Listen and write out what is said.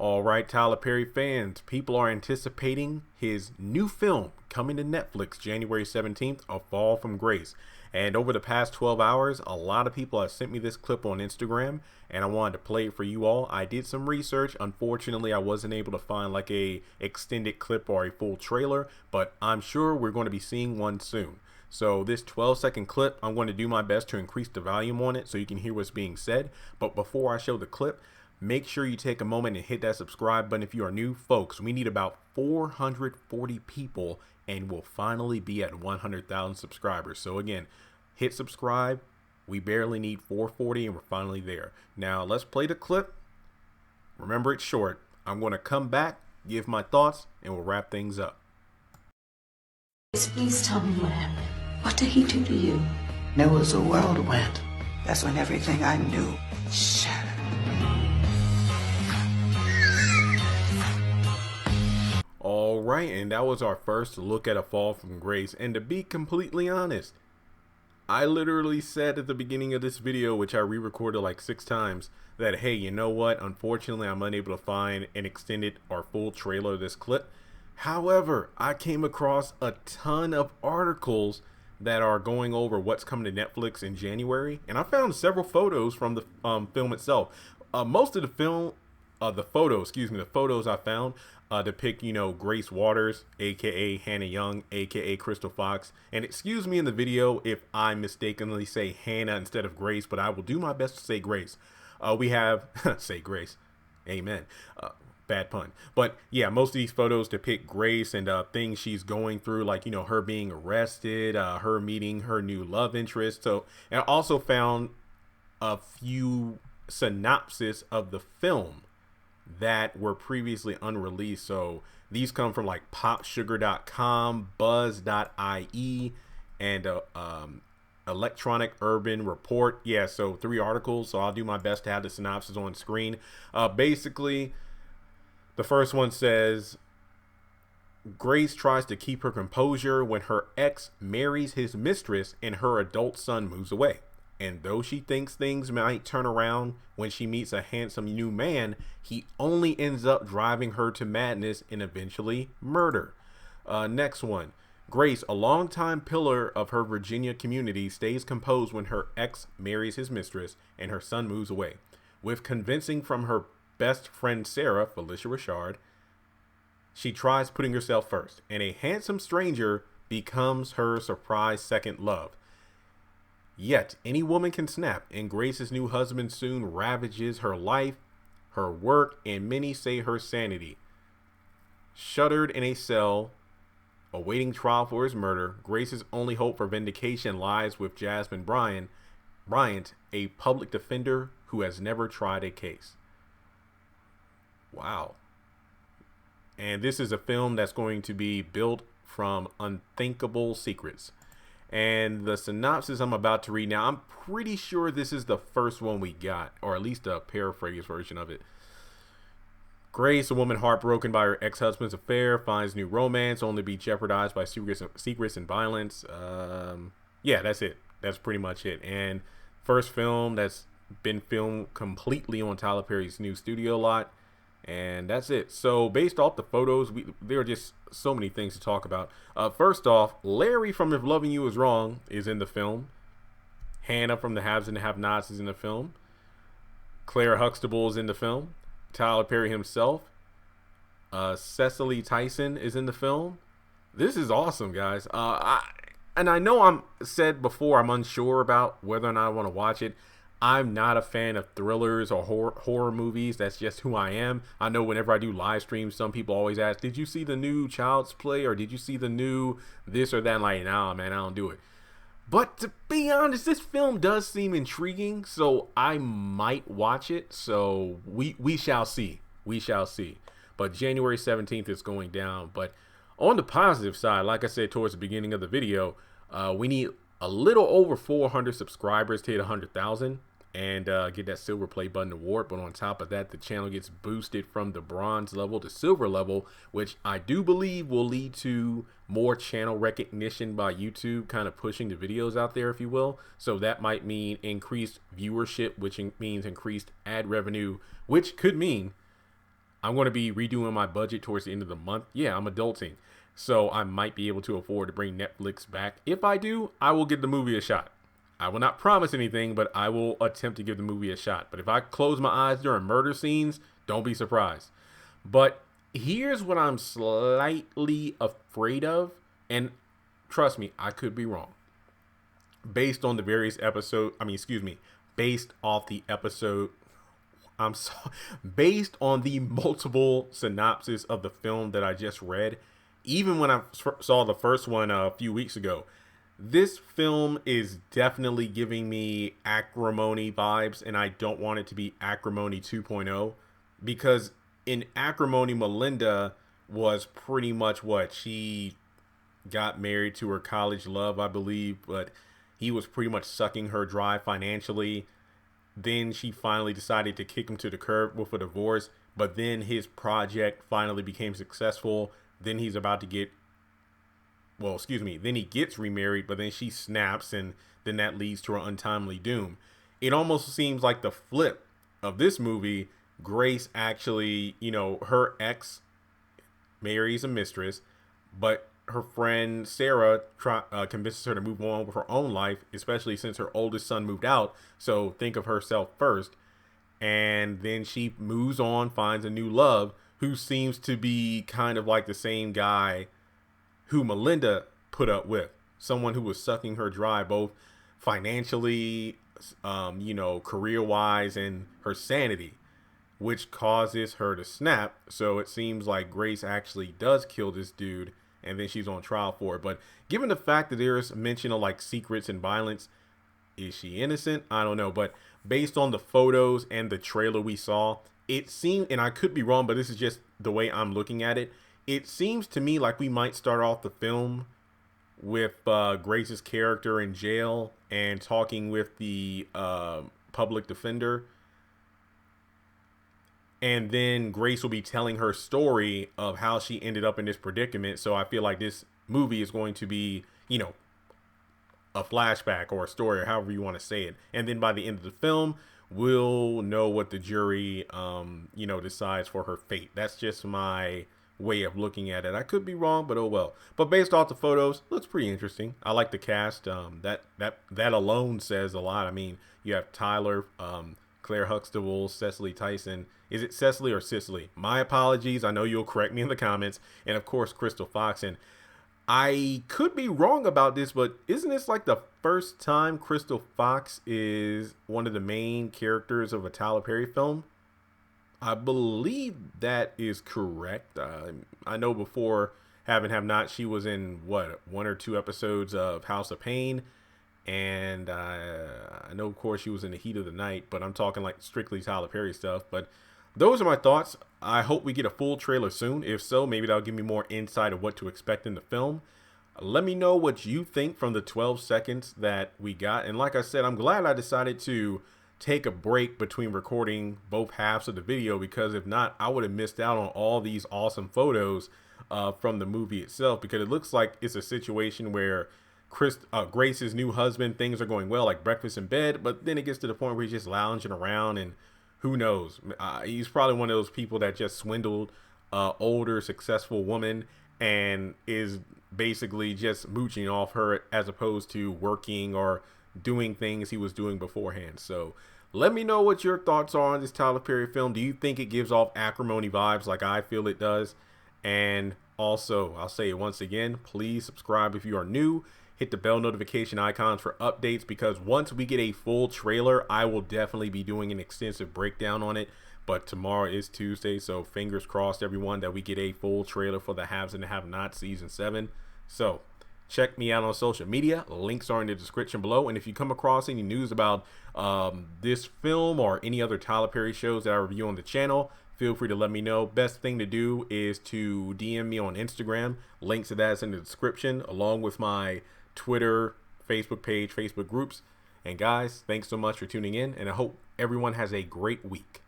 All right, Tyler Perry fans, people are anticipating his new film coming to Netflix January 17th, A Fall from Grace. And over the past 12 hours, a lot of people have sent me this clip on Instagram, and I wanted to play it for you all. I did some research. Unfortunately, I wasn't able to find like a extended clip or a full trailer, but I'm sure we're going to be seeing one soon. So this 12-second clip, I'm going to do my best to increase the volume on it so you can hear what's being said. But before I show the clip, make sure you take a moment and hit that subscribe button if you are new. Folks, we need about 440 people and we'll finally be at 100,000 subscribers. So again, hit subscribe. We barely need 440 and we're finally there. Now let's play the clip. Remember, it's short. I'm going to come back, give my thoughts, and we'll wrap things up. Please tell me what happened. What did he do to you? There was a whirlwind. That's when everything I knew shattered. All right, and that was our first look at A Fall from Grace. And to be completely honest, I literally said at the beginning of this video, which I re-recorded like 6 times, that hey, you know what? Unfortunately, I'm unable to find an extended or full trailer of this clip. However, I came across a ton of articles that are going over what's coming to Netflix in January, and I found several photos from the film itself. Most of the photos I found depict, Grace Waters, aka Hannah Young, aka Crystal Fox. And excuse me in the video if I mistakenly say Hannah instead of Grace, but I will do my best to say Grace. We have say Grace, amen. Bad pun. But yeah, most of these photos depict Grace and things she's going through, like, her being arrested, her meeting her new love interest. So, and I also found a few synopsis of the film that were previously unreleased. So these come from like popsugar.com, buzz.ie, and Electronic Urban Report. Yeah, so 3 articles. So I'll do my best to have the synopsis on screen. Basically, the first one says, Grace tries to keep her composure when her ex marries his mistress and her adult son moves away. And though she thinks things might turn around when she meets a handsome new man, he only ends up driving her to madness and eventually murder. Next one. Grace, a longtime pillar of her Virginia community, stays composed when her ex marries his mistress and her son moves away. With convincing from her best friend Sarah, Felicia Richard, she tries putting herself first, and a handsome stranger becomes her surprise second love. Yet, any woman can snap, and Grace's new husband soon ravages her life, her work, and many say her sanity. Shuttered in a cell, awaiting trial for his murder, Grace's only hope for vindication lies with Jasmine Bryant, a public defender who has never tried a case. Wow. And this is a film that's going to be built from unthinkable secrets. And the synopsis I'm about to read now, I'm pretty sure this is the first one we got, or at least a paraphrase version of it. Grace, a woman heartbroken by her ex-husband's affair, finds new romance only to be jeopardized by secrets and violence. Yeah, that's it. That's pretty much it. And first film that's been filmed completely on Tyler Perry's new studio lot. And that's it. So based off the photos, there are just so many things to talk about. First off, Larry from If Loving You Is Wrong is in the film. Hannah from The Haves and the Have-Nots is in the film. Claire Huxtable is in the film. Tyler Perry himself. Cecily Tyson is in the film. This is awesome, guys. And I know I'm said before, I'm unsure about whether or not I want to watch it. I'm not a fan of thrillers or horror movies. That's just who I am. I know whenever I do live streams, some people always ask, did you see the new Child's Play? Or did you see the new this or that? I'm like, nah, man, I don't do it. But to be honest, this film does seem intriguing, so I might watch it. So we shall see. We shall see. But January 17th is going down. But on the positive side, like I said towards the beginning of the video, we need a little over 400 subscribers to hit 100,000 and get that silver play button award. But on top of that, the channel gets boosted from the bronze level to silver level, which I do believe will lead to more channel recognition by YouTube, kind of pushing the videos out there, if you will. So that might mean increased viewership, which means increased ad revenue, which could mean I'm going to be redoing my budget towards the end of the month. Yeah, I'm adulting. So I might be able to afford to bring Netflix back. If I do, I will give the movie a shot. I will not promise anything, but I will attempt to give the movie a shot. But if I close my eyes during murder scenes, don't be surprised. But here's what I'm slightly afraid of. And trust me, I could be wrong. Based on the various episodes, based off the episode, based on the multiple synopsis of the film that I just read, even when I saw the first one a few weeks ago, this film is definitely giving me Acrimony vibes, and I don't want it to be Acrimony 2.0, because in Acrimony, Melinda was pretty much what she got married to her college love, I believe, but he was pretty much sucking her dry financially. Then she finally decided to kick him to the curb with a divorce, but then his project finally became successful. Then he's about to get, then he gets remarried, but then she snaps, and then that leads to her untimely doom. It almost seems like the flip of this movie. Grace actually, her ex marries a mistress, but her friend Sarah convinces her to move on with her own life, especially since her oldest son moved out. So think of herself first. And then she moves on, finds a new love who seems to be kind of like the same guy who Melinda put up with. Someone who was sucking her dry, both financially, career-wise, and her sanity, which causes her to snap. So it seems like Grace actually does kill this dude, and then she's on trial for it. But given the fact that there's mention of like secrets and violence, is she innocent? I don't know. But based on the photos and the trailer we saw, it seemed, and I could be wrong, but this is just the way I'm looking at it, it seems to me like we might start off the film with Grace's character in jail and talking with the public defender. And then Grace will be telling her story of how she ended up in this predicament. So I feel like this movie is going to be, a flashback or a story, or however you want to say it. And then by the end of the film, we'll know what the jury, decides for her fate. That's just my way of looking at it. I could be wrong, but oh well. But based off the photos, looks pretty interesting. I like the cast. That alone says a lot. I mean, you have Tyler, Claire Huxtable, Cecily Tyson. Is it Cecily or Cicely? My apologies. I know you'll correct me in the comments. And of course, Crystal Fox. And I could be wrong about this, but isn't this like the first time Crystal Fox is one of the main characters of a Tyler Perry film? I believe that is correct. I know before Have and Have Not, she was in one or two episodes of House of Pain. And I know, of course, she was in The Heat of the Night, but I'm talking like strictly Tyler Perry stuff. But those are my thoughts. I hope we get a full trailer soon. If so, maybe that'll give me more insight of what to expect in the film. Let me know what you think from the 12 seconds that we got. And like I said, I'm glad I decided to take a break between recording both halves of the video, because if not, I would have missed out on all these awesome photos from the movie itself, because it looks like it's a situation where Grace's new husband, things are going well, like breakfast in bed, but then it gets to the point where he's just lounging around, and who knows, he's probably one of those people that just swindled older successful woman and is basically just mooching off her as opposed to working or doing things he was doing beforehand. So let me know what your thoughts are on this Tyler Perry film. Do you think it gives off Acrimony vibes like I feel it does? And also, I'll say it once again, please subscribe if you are new. Hit the bell notification icons for updates, because once we get a full trailer, I will definitely be doing an extensive breakdown on it. But tomorrow is Tuesday, so fingers crossed, everyone, that we get a full trailer for the Haves and the Have-Nots Season 7. So check me out on social media. Links are in the description below. And if you come across any news about this film or any other Tyler Perry shows that I review on the channel, feel free to let me know. Best thing to do is to DM me on Instagram. Links to that is in the description, along with my Twitter, Facebook page, Facebook groups. And guys, thanks so much for tuning in, and I hope everyone has a great week.